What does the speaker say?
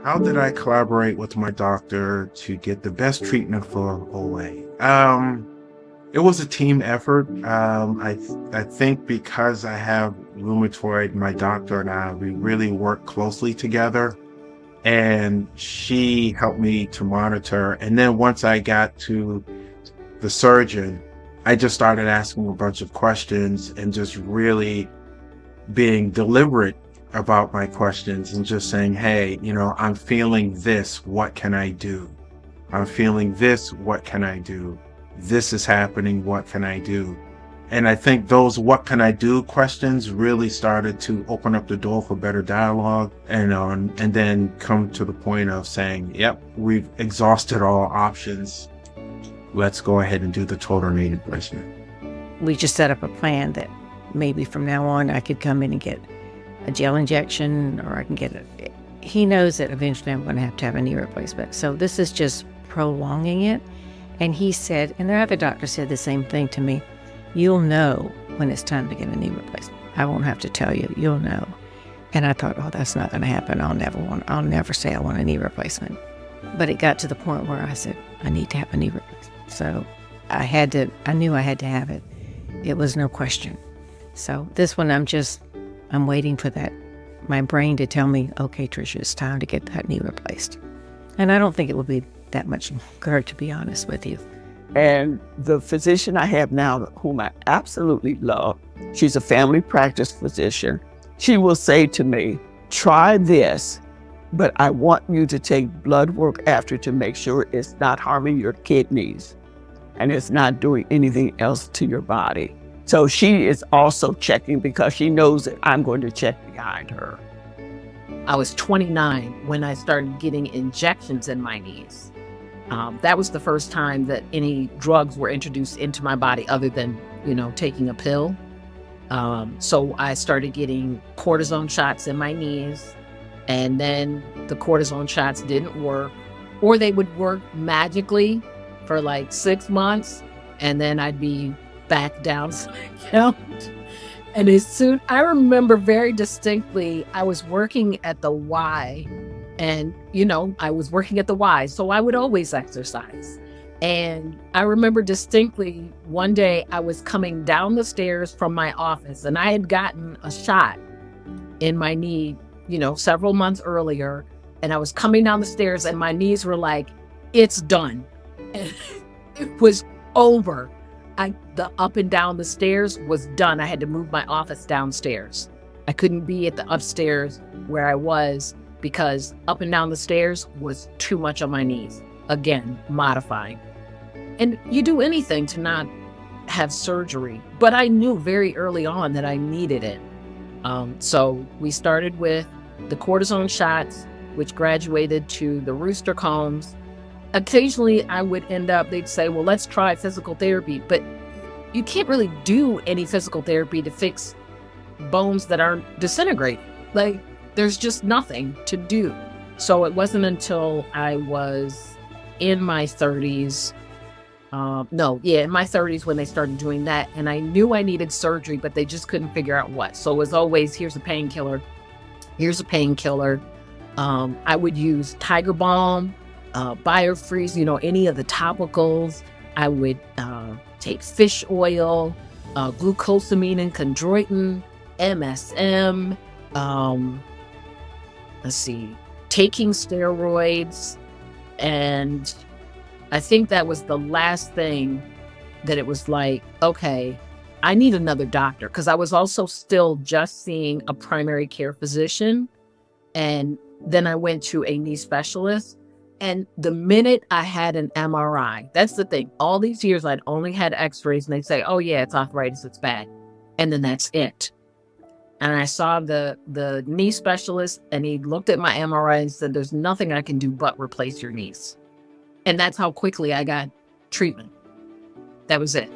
How did I collaborate with my doctor to get the best treatment for OA? It was a team effort. I think because I have rheumatoid, my doctor and I, we really work closely together, and she helped me to monitor. And then once I got to the surgeon, I just started asking a bunch of questions and just really being deliberate about my questions and just saying, hey, I'm feeling this. What can I do? I'm feeling this. What can I do? This is happening. What can I do? And I think those what can I do questions really started to open up the door for better dialogue and then come to the point of saying, yep, we've exhausted all options. Let's go ahead and do the total knee replacement. We just set up a plan that maybe from now on I could come in and get a gel injection, or I can get it. He knows that eventually I'm going to have a knee replacement. So this is just prolonging it. And he said, and the other doctor said the same thing to me, you'll know when it's time to get a knee replacement. I won't have to tell you, you'll know. And I thought, oh, that's not going to happen. I'll never say I want a knee replacement. But it got to the point where I said, I need to have a knee replacement. So I knew I had to have it. It was no question. So this one, I'm waiting for my brain to tell me, okay, Tricia, it's time to get that knee replaced. And I don't think it will be that much longer, to be honest with you. And the physician I have now, whom I absolutely love, she's a family practice physician. She will say to me, try this, but I want you to take blood work after to make sure it's not harming your kidneys and it's not doing anything else to your body. So she is also checking because she knows that I'm going to check behind her. I was 29 when I started getting injections in my knees. That was the first time that any drugs were introduced into my body other than, taking a pill. So I started getting cortisone shots in my knees, and then the cortisone shots didn't work, or they would work magically for like 6 months, and then I'd be back down. And I remember very distinctly, I was working at the Y, and, I was working at the Y, so I would always exercise. And I remember distinctly one day I was coming down the stairs from my office, and I had gotten a shot in my knee, several months earlier. And I was coming down the stairs and my knees were like, it's done. And it was over. The up and down the stairs was done. I had to move my office downstairs. I couldn't be at the upstairs where I was because up and down the stairs was too much on my knees. Again, modifying. And you do anything to not have surgery. But I knew very early on that I needed it. So we started with the cortisone shots, which graduated to the rooster combs. Occasionally I would they'd say, well, let's try physical therapy, but you can't really do any physical therapy to fix bones that aren't disintegrating. Like, there's just nothing to do. So it wasn't until I was in my 30s, in my 30s when they started doing that. And I knew I needed surgery, but they just couldn't figure out what. So it was always, here's a painkiller. I would use Tiger Balm, Biofreeze, any of the topicals. I would take fish oil, glucosamine and chondroitin, MSM, taking steroids. And I think that was the last thing that it was like, okay, I need another doctor, because I was also still just seeing a primary care physician. And then I went to a knee specialist. And the minute I had an MRI, that's the thing. All these years, I'd only had x-rays, and they'd say, oh, yeah, it's arthritis, it's bad. And then that's it. And I saw the knee specialist, and he looked at my MRI and said, there's nothing I can do but replace your knees. And that's how quickly I got treatment. That was it.